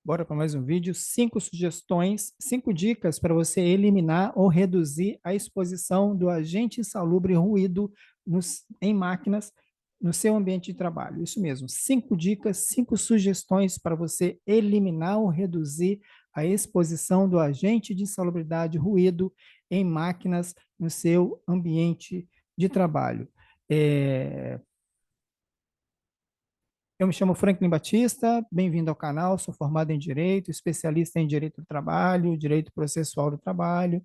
Bora para mais um vídeo. 5 sugestões, 5 dicas para você eliminar ou reduzir a exposição do agente insalubre ruído em máquinas no seu ambiente de trabalho. Isso mesmo, 5 dicas, 5 sugestões para você eliminar ou reduzir a exposição do agente de insalubridade ruído em máquinas no seu ambiente de trabalho. É, eu me chamo Franklin Batista, bem-vindo ao canal, sou formado em Direito, especialista em Direito do Trabalho, Direito Processual do Trabalho,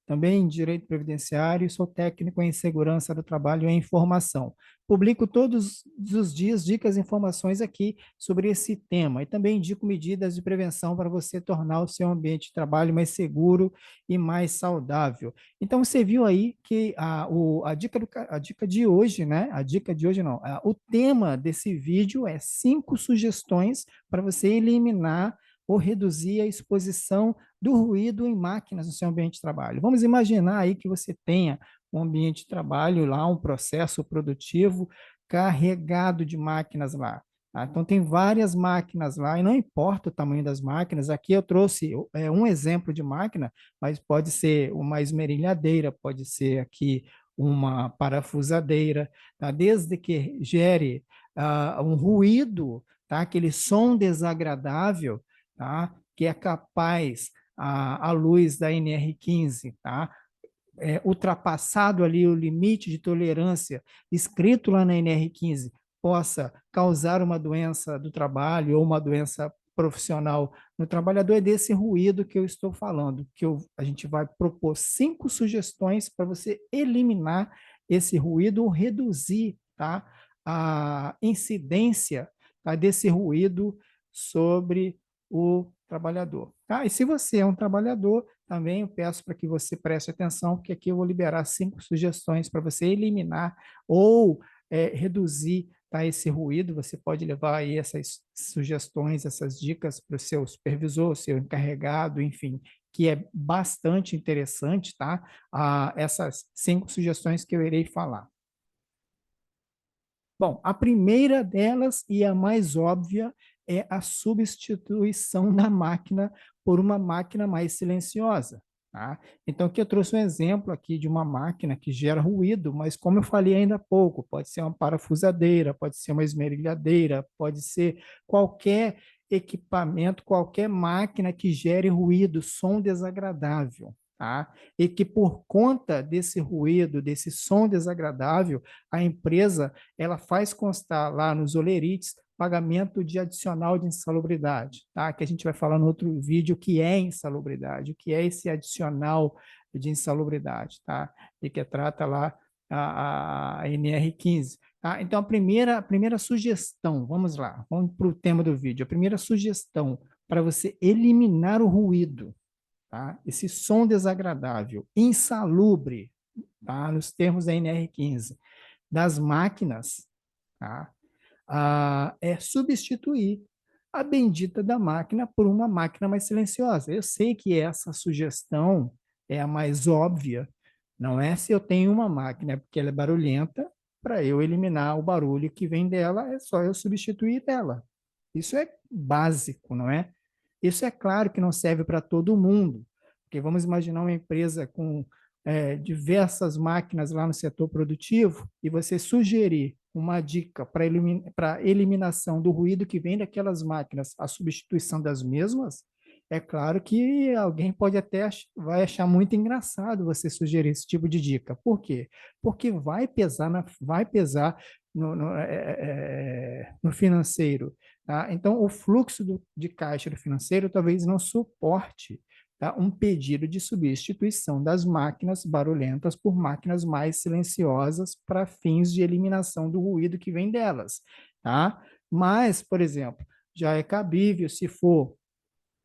também em Direito Previdenciário e sou técnico em Segurança do Trabalho e Informação. Publico todos os dias dicas e informações aqui sobre esse tema e também indico medidas de prevenção para você tornar o seu ambiente de trabalho mais seguro e mais saudável. Então, você viu aí que a dica de hoje, né? A dica de hoje não, o tema desse vídeo é 5 sugestões para você eliminar ou reduzir a exposição do ruído em máquinas no seu ambiente de trabalho. Vamos imaginar aí que você tenha um ambiente de trabalho lá, um processo produtivo carregado de máquinas lá. Tá? Então, tem várias máquinas lá, e não importa o tamanho das máquinas, aqui eu trouxe um exemplo de máquina, mas pode ser uma esmerilhadeira, pode ser aqui uma parafusadeira, tá? Desde que gere um ruído, tá? Aquele som desagradável, tá? Que é capaz, à luz da NR15, tá? Ultrapassado ali o limite de tolerância escrito lá na NR15, possa causar uma doença do trabalho ou uma doença profissional no trabalhador, é desse ruído que eu estou falando, a gente vai propor 5 sugestões para você eliminar esse ruído ou reduzir, tá, a incidência, tá, desse ruído sobre o trabalhador. Tá? E se você é um trabalhador, também eu peço para que você preste atenção, porque aqui eu vou liberar 5 sugestões para você eliminar ou reduzir, tá, esse ruído. Você pode levar aí essas sugestões, essas dicas para o seu supervisor, seu encarregado, enfim, que é bastante interessante, tá? Essas 5 sugestões que eu irei falar. Bom, a primeira delas e a mais óbvia é a substituição da máquina por uma máquina mais silenciosa. Tá? Então, aqui eu trouxe um exemplo aqui de uma máquina que gera ruído, mas como eu falei ainda há pouco, pode ser uma parafusadeira, pode ser uma esmerilhadeira, pode ser qualquer equipamento, qualquer máquina que gere ruído, som desagradável. Tá? E que por conta desse ruído, desse som desagradável, a empresa ela faz constar lá nos olerites pagamento de adicional de insalubridade, tá? Que a gente vai falar no outro vídeo o que é insalubridade, o que é esse adicional de insalubridade, tá? E que trata lá a NR15. Tá? Então, a primeira sugestão, vamos lá, vamos para o tema do vídeo. A primeira sugestão para você eliminar o ruído, tá? Esse som desagradável, insalubre, tá? Nos termos da NR15, das máquinas, tá? É substituir a bendita da máquina por uma máquina mais silenciosa. Eu sei que essa sugestão é a mais óbvia, não é se eu tenho uma máquina, é porque ela é barulhenta, para eu eliminar o barulho que vem dela, é só eu substituir dela. Isso é básico, não é? Isso é claro que não serve para todo mundo, porque vamos imaginar uma empresa com diversas máquinas lá no setor produtivo e você sugerir uma dica para eliminação do ruído que vem daquelas máquinas, a substituição das mesmas, é claro que alguém pode até vai achar muito engraçado você sugerir esse tipo de dica. Por quê? Porque vai pesar no financeiro. Tá? Então, o fluxo de caixa do financeiro talvez não suporte, tá, um pedido de substituição das máquinas barulhentas por máquinas mais silenciosas para fins de eliminação do ruído que vem delas. Tá? Mas, por exemplo, já é cabível se for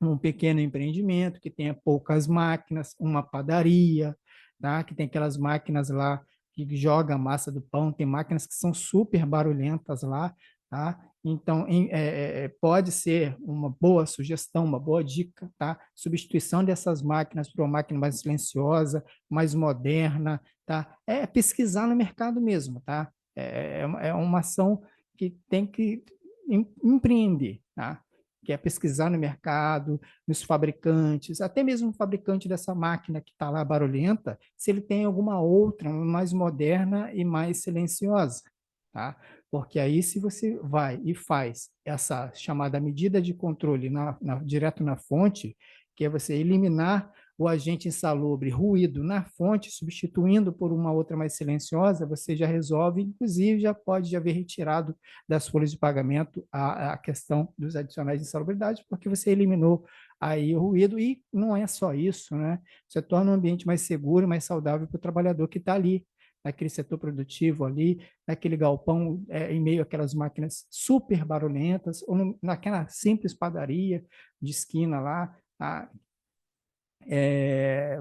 um pequeno empreendimento que tenha poucas máquinas, uma padaria, tá? Que tem aquelas máquinas lá que joga a massa do pão, tem máquinas que são super barulhentas lá, tá? Então, pode ser uma boa sugestão, uma boa dica, tá? Substituição dessas máquinas por uma máquina mais silenciosa, mais moderna, tá? É pesquisar no mercado mesmo, tá? É uma ação que tem que empreender, tá? que é pesquisar no mercado, nos fabricantes, até mesmo o fabricante dessa máquina que está lá barulhenta, se ele tem alguma outra mais moderna e mais silenciosa, tá? Porque aí, se você vai e faz essa chamada medida de controle direto na fonte, que é você eliminar o agente insalubre, ruído na fonte, substituindo por uma outra mais silenciosa, você já resolve, inclusive já pode haver retirado das folhas de pagamento a questão dos adicionais de insalubridade, porque você eliminou aí o ruído e não é só isso, né? Você torna o ambiente mais seguro, mais saudável para o trabalhador que está ali, naquele setor produtivo ali, naquele galpão, em meio àquelas máquinas super barulhentas, ou naquela simples padaria de esquina lá, tá?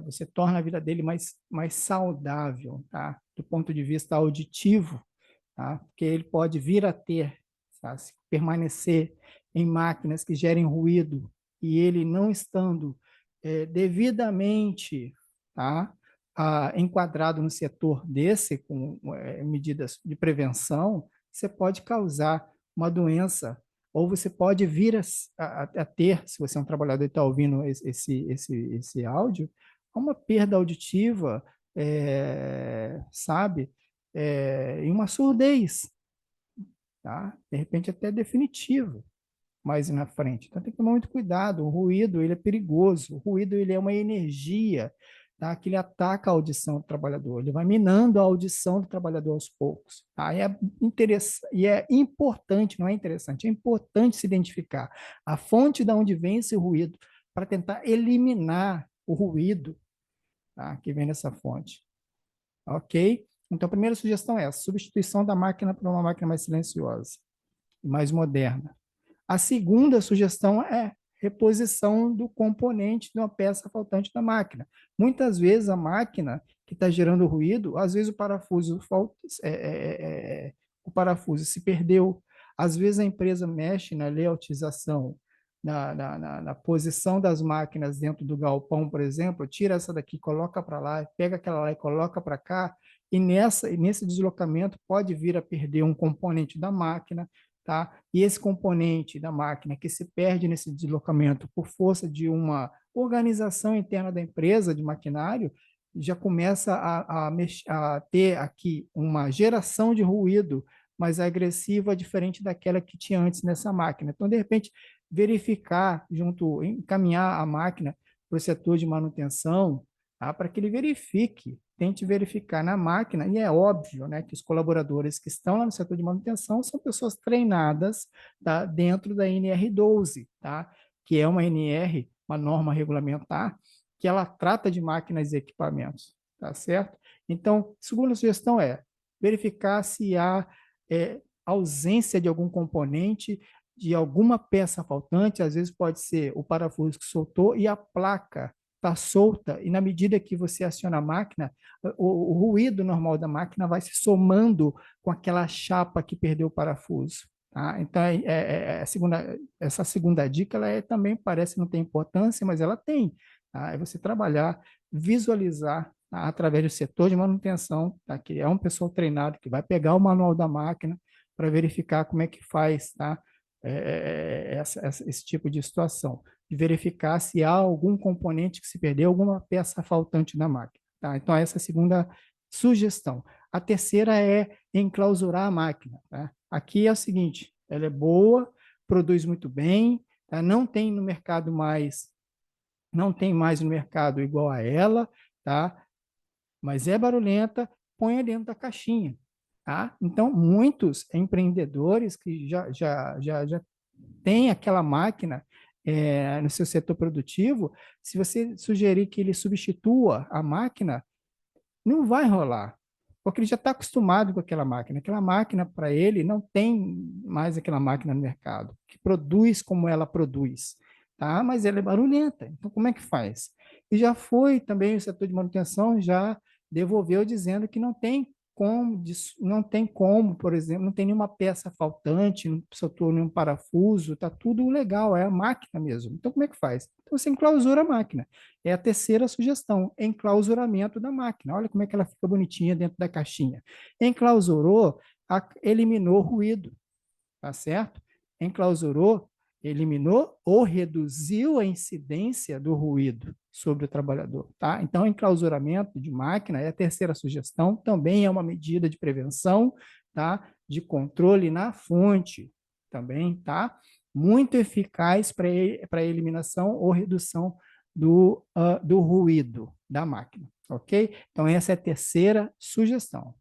Você torna a vida dele mais saudável, tá? Do ponto de vista auditivo, tá? Porque ele pode vir a ter, tá? Se permanecer em máquinas que gerem ruído e ele não estando devidamente, tá? Enquadrado no setor desse, com medidas de prevenção, você pode causar uma doença, ou você pode vir a ter, se você é um trabalhador e está ouvindo esse áudio, uma perda auditiva, sabe? E uma surdez, tá? De repente até definitiva mais na frente. Então tem que tomar muito cuidado. O ruído, ele é perigoso. O ruído, ele é uma energia, tá? Que ele ataca a audição do trabalhador. Ele vai minando a audição do trabalhador aos poucos, tá? E é importante, não é interessante, é importante se identificar a fonte de onde vem esse ruído para tentar eliminar o ruído, tá? Que vem dessa fonte. Ok? Então, a primeira sugestão é essa: substituição da máquina por uma máquina mais silenciosa e mais moderna. A segunda sugestão é reposição do componente de uma peça faltante da máquina. Muitas vezes a máquina que está gerando ruído, às vezes o parafuso se perdeu, às vezes a empresa mexe na layoutização, na posição das máquinas dentro do galpão, por exemplo, tira essa daqui, coloca para lá, pega aquela lá e coloca para cá, e nesse deslocamento pode vir a perder um componente da máquina, tá? E esse componente da máquina que se perde nesse deslocamento por força de uma organização interna da empresa de maquinário, já começa a ter aqui uma geração de ruído mais agressiva, diferente daquela que tinha antes nessa máquina. Então, de repente, verificar encaminhar a máquina para o setor de manutenção, tá? Para que ele verifique, tente verificar na máquina, e é óbvio, né, que os colaboradores que estão lá no setor de manutenção são pessoas treinadas, tá, dentro da NR12, tá, que é uma NR, uma norma regulamentar, que ela trata de máquinas e equipamentos, tá certo? Então, segunda sugestão é verificar se há ausência de algum componente, de alguma peça faltante, às vezes pode ser o parafuso que soltou e a placa está solta, e na medida que você aciona a máquina, o ruído normal da máquina vai se somando com aquela chapa que perdeu o parafuso. Tá? Então, essa segunda dica, também parece não ter importância, mas ela tem. Tá? É você trabalhar, visualizar, tá? Através do setor de manutenção, tá? Que é um pessoal treinado que vai pegar o manual da máquina para verificar como é que faz, tá? Esse tipo de situação, de verificar se há algum componente que se perdeu, alguma peça faltante na máquina. Tá? Então, essa é a segunda sugestão. A terceira é enclausurar a máquina. Tá? Aqui é o seguinte: ela é boa, produz muito bem, tá? Não tem no mercado mais, não tem mais no mercado igual a ela, tá? Mas é barulhenta, põe dentro da caixinha. Tá? Então, muitos empreendedores que já têm aquela máquina no seu setor produtivo, se você sugerir que ele substitua a máquina, não vai rolar, porque ele já está acostumado com aquela máquina. Aquela máquina, para ele, não tem mais aquela máquina no mercado, que produz como ela produz. Tá? Mas ela é barulhenta, então como é que faz? E já foi também o setor de manutenção, já devolveu dizendo que não tem como, por exemplo, não tem nenhuma peça faltante, não soltou nenhum parafuso, está tudo legal, é a máquina mesmo. Então, como é que faz? Então, você enclausura a máquina. É a terceira sugestão, enclausuramento da máquina. Olha como é que ela fica bonitinha dentro da caixinha. Enclausurou, eliminou ruído, tá certo? Enclausurou, eliminou ou reduziu a incidência do ruído sobre o trabalhador, tá? Então, enclausuramento de máquina é a terceira sugestão, também é uma medida de prevenção, tá? De controle na fonte, também, tá? Muito eficaz para a eliminação ou redução do ruído da máquina, ok? Então, essa é a terceira sugestão.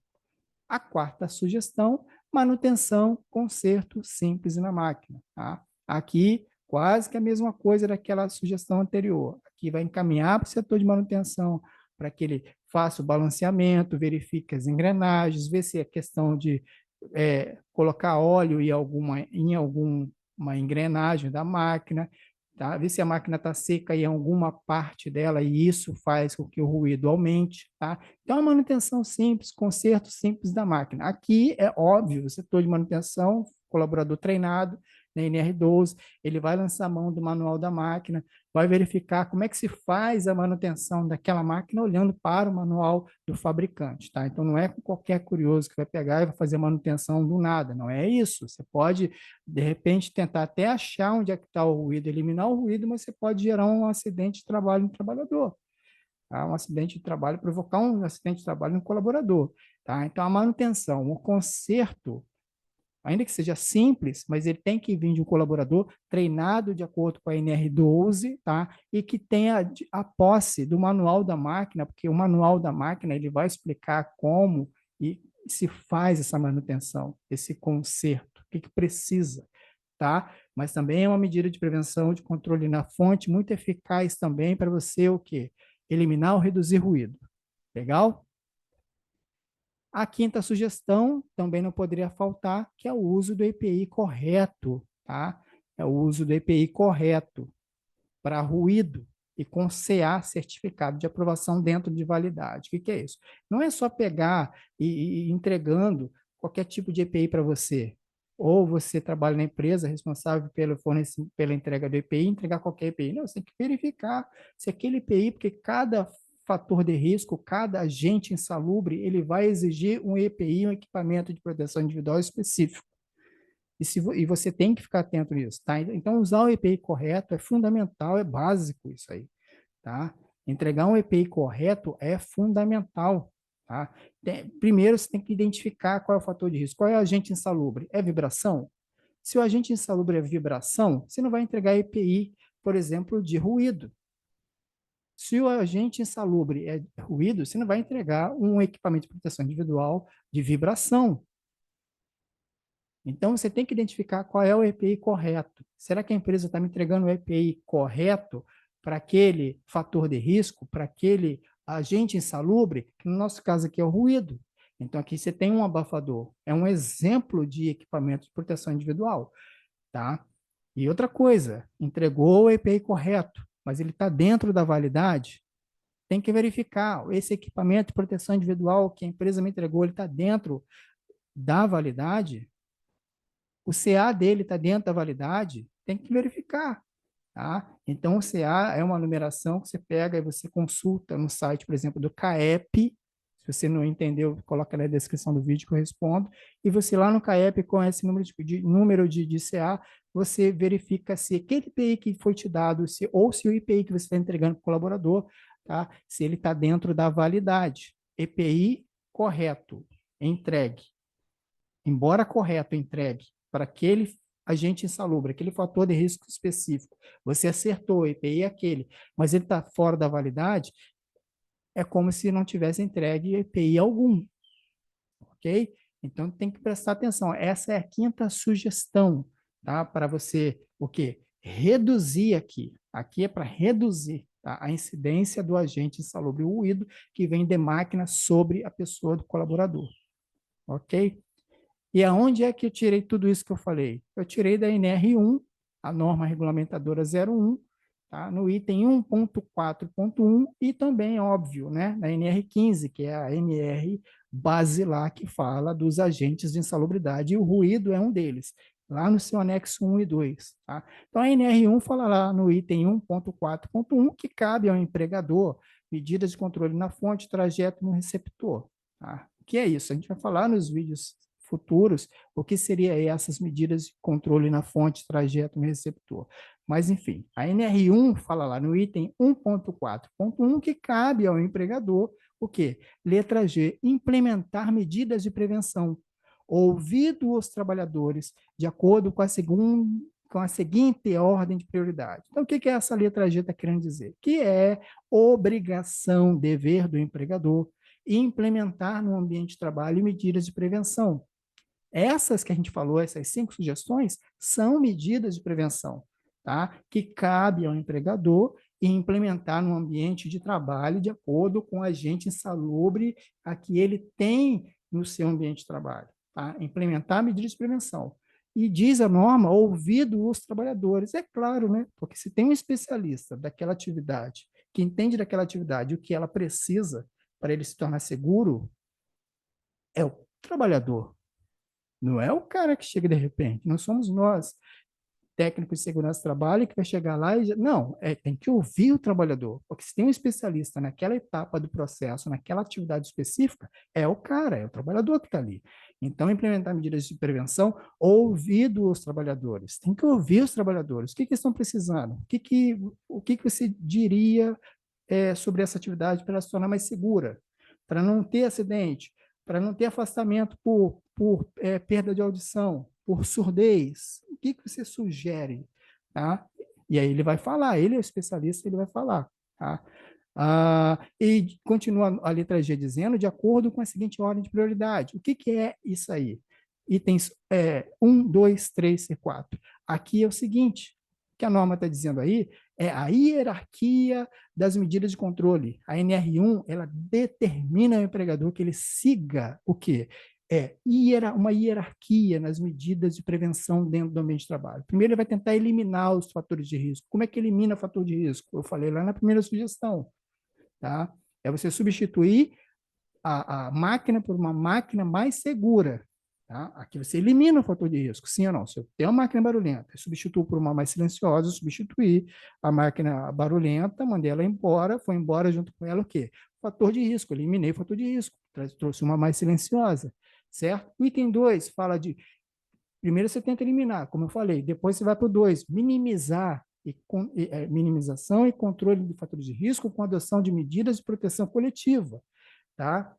A quarta sugestão, manutenção, conserto simples na máquina. Tá? Aqui, quase que a mesma coisa daquela sugestão anterior. Aqui vai encaminhar para o setor de manutenção, para que ele faça o balanceamento, verifique as engrenagens, vê se é questão de colocar óleo em alguma engrenagem da máquina, tá? Ver se a máquina está seca em alguma parte dela e isso faz com que o ruído aumente, tá? Então, a manutenção simples, conserto simples da máquina. Aqui é óbvio, o setor de manutenção, colaborador treinado na NR12, ele vai lançar a mão do manual da máquina, vai verificar como é que se faz a manutenção daquela máquina olhando para o manual do fabricante, tá? Então, não é qualquer curioso que vai pegar e vai fazer a manutenção do nada, não é isso. Você pode, de repente, tentar até achar onde é que está o ruído, eliminar o ruído, mas você pode gerar um acidente de trabalho no trabalhador, tá? Um acidente de trabalho, provocar um acidente de trabalho no colaborador, tá? Então, a manutenção, o conserto, ainda que seja simples, mas ele tem que vir de um colaborador treinado de acordo com a NR12, tá? E que tenha a posse do manual da máquina, porque o manual da máquina ele vai explicar como e se faz essa manutenção, esse conserto, o que precisa, tá? Mas também é uma medida de prevenção, de controle na fonte, muito eficaz também para você o quê? Eliminar ou reduzir ruído. Legal? A quinta sugestão também não poderia faltar, que é o uso do EPI correto, tá? É o uso do EPI correto para ruído e com CA, certificado de aprovação dentro de validade. O que é isso? Não é só pegar e ir entregando qualquer tipo de EPI para você. Ou você trabalha na empresa responsável pela entrega do EPI, entregar qualquer EPI. Não, você tem que verificar se aquele EPI, porque cada fator de risco, cada agente insalubre, ele vai exigir um EPI, um equipamento de proteção individual específico. E você tem que ficar atento nisso, tá? Então, usar o EPI correto é fundamental, é básico isso aí, tá? Entregar um EPI correto é fundamental, tá? Primeiro, você tem que identificar qual é o fator de risco. Qual é o agente insalubre? É vibração? Se o agente insalubre é vibração, você não vai entregar EPI, por exemplo, de ruído. Se o agente insalubre é ruído, você não vai entregar um equipamento de proteção individual de vibração. Então, você tem que identificar qual é o EPI correto. Será que a empresa está me entregando o EPI correto para aquele fator de risco, para aquele agente insalubre, que no nosso caso aqui é o ruído. Então, aqui você tem um abafador. É um exemplo de equipamento de proteção individual, tá? E outra coisa, entregou o EPI correto, mas ele está dentro da validade, tem que verificar, esse equipamento de proteção individual que a empresa me entregou, ele está dentro da validade? O CA dele está dentro da validade? Tem que verificar, tá? Então, o CA é uma numeração que você pega e você consulta no site, por exemplo, do CAEP. Se você não entendeu, coloca na descrição do vídeo que eu respondo. E você lá no CAEP, com esse número de CA, você verifica se aquele IPI que foi te dado, ou se o IPI que você está entregando para o colaborador, tá? Se ele está dentro da validade. EPI correto, entregue. Embora correto, entregue para aquele agente insalubre, aquele fator de risco específico. Você acertou, o EPI é aquele, mas ele está fora da validade, é como se não tivesse entregue EPI algum, ok? Então tem que prestar atenção. Essa é a quinta sugestão, tá? Para você, o quê? Reduzir aqui. Aqui é para reduzir, tá? A incidência do agente insalubre, o ruído que vem de máquina sobre a pessoa do colaborador, ok? E aonde é que eu tirei tudo isso que eu falei? Eu tirei da NR1, a norma regulamentadora 01, tá? No item 1.4.1 e também, óbvio, né, na NR15, que é a NR basilar que fala dos agentes de insalubridade, e o ruído é um deles, lá no seu anexo 1 e 2. Tá? Então, a NR1 fala lá no item 1.4.1 que cabe ao empregador medidas de controle na fonte, trajeto no receptor. Tá? O que é isso? A gente vai falar nos vídeos futuros o que seriam essas medidas de controle na fonte, trajeto no receptor. Mas, enfim, a NR1 fala lá no item 1.4.1 que cabe ao empregador o quê? Letra G, implementar medidas de prevenção, ouvido os trabalhadores de acordo com a seguinte ordem de prioridade. Então, o que essa letra G está querendo dizer? Que é obrigação, dever do empregador implementar no ambiente de trabalho medidas de prevenção. Essas que a gente falou, essas 5 sugestões, são medidas de prevenção, tá? Que cabe ao empregador implementar no ambiente de trabalho de acordo com o agente insalubre a que ele tem no seu ambiente de trabalho, tá? Implementar medidas de prevenção. E diz a norma, ouvido os trabalhadores. É claro, né? Porque se tem um especialista daquela atividade, que entende daquela atividade o que ela precisa para ele se tornar seguro, é o trabalhador. Não é o cara que chega de repente, não somos nós, técnicos de segurança do trabalho, que vai chegar lá e... Não, tem que ouvir o trabalhador, porque se tem um especialista naquela etapa do processo, naquela atividade específica, é o cara, é o trabalhador que está ali. Então, implementar medidas de prevenção, ouvido os trabalhadores. Tem que ouvir os trabalhadores. O que eles estão precisando? O que você diria sobre essa atividade para ela se tornar mais segura? Para não ter acidente, para não ter afastamento por perda de audição, por surdez. O que você sugere? Tá? E aí ele vai falar, ele é o especialista, ele vai falar. Tá? E continua a letra G dizendo, de acordo com a seguinte ordem de prioridade. O que é isso aí? Itens 1, 2, 3 e 4. Aqui é o seguinte, o que a norma está dizendo aí é a hierarquia das medidas de controle. A NR1, ela determina ao empregador que ele siga o quê? Uma hierarquia nas medidas de prevenção dentro do ambiente de trabalho. Primeiro, ele vai tentar eliminar os fatores de risco. Como é que elimina o fator de risco? Eu falei lá na primeira sugestão. Tá? É você substituir a máquina por uma máquina mais segura. Tá? Aqui você elimina o fator de risco, sim ou não? Se eu tenho uma máquina barulhenta, eu substituo por uma mais silenciosa, eu substituí a máquina barulhenta, mandei ela embora, foi embora junto com ela o quê? O fator de risco, eliminei o fator de risco, trouxe uma mais silenciosa, certo? O item 2 fala de, primeiro você tenta eliminar, como eu falei, depois você vai para o 2, minimizar minimização e controle de fatores de risco com adoção de medidas de proteção coletiva, tá?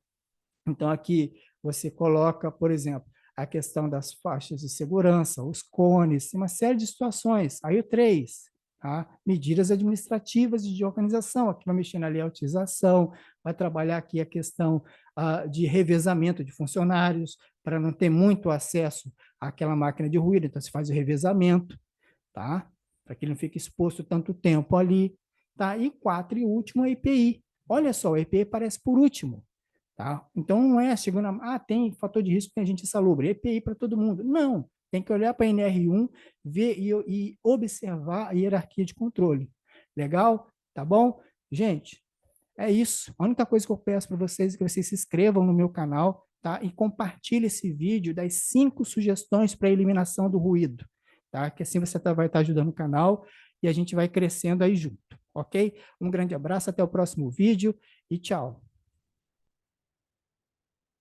Então, aqui você coloca, por exemplo, a questão das faixas de segurança, os cones, uma série de situações. Aí o 3, tá? Medidas administrativas de organização, aqui vai mexer na layoutização, vai trabalhar aqui a questão de revezamento de funcionários, para não ter muito acesso àquela máquina de ruído, então se faz o revezamento, tá? Para que ele não fique exposto tanto tempo ali, tá? E 4, e último, a EPI. Olha só, a EPI aparece por último, tá? Então, não é chegando tem fator de risco, tem gente insalubre, EPI para todo mundo. Não, tem que olhar para a NR1, ver e observar a hierarquia de controle. Legal? Tá bom? Gente, é isso. A única coisa que eu peço para vocês é que vocês se inscrevam no meu canal, tá? E compartilhem esse vídeo das 5 sugestões para a eliminação do ruído, tá? Que assim você vai estar ajudando o canal e a gente vai crescendo aí junto, ok? Um grande abraço, até o próximo vídeo e tchau.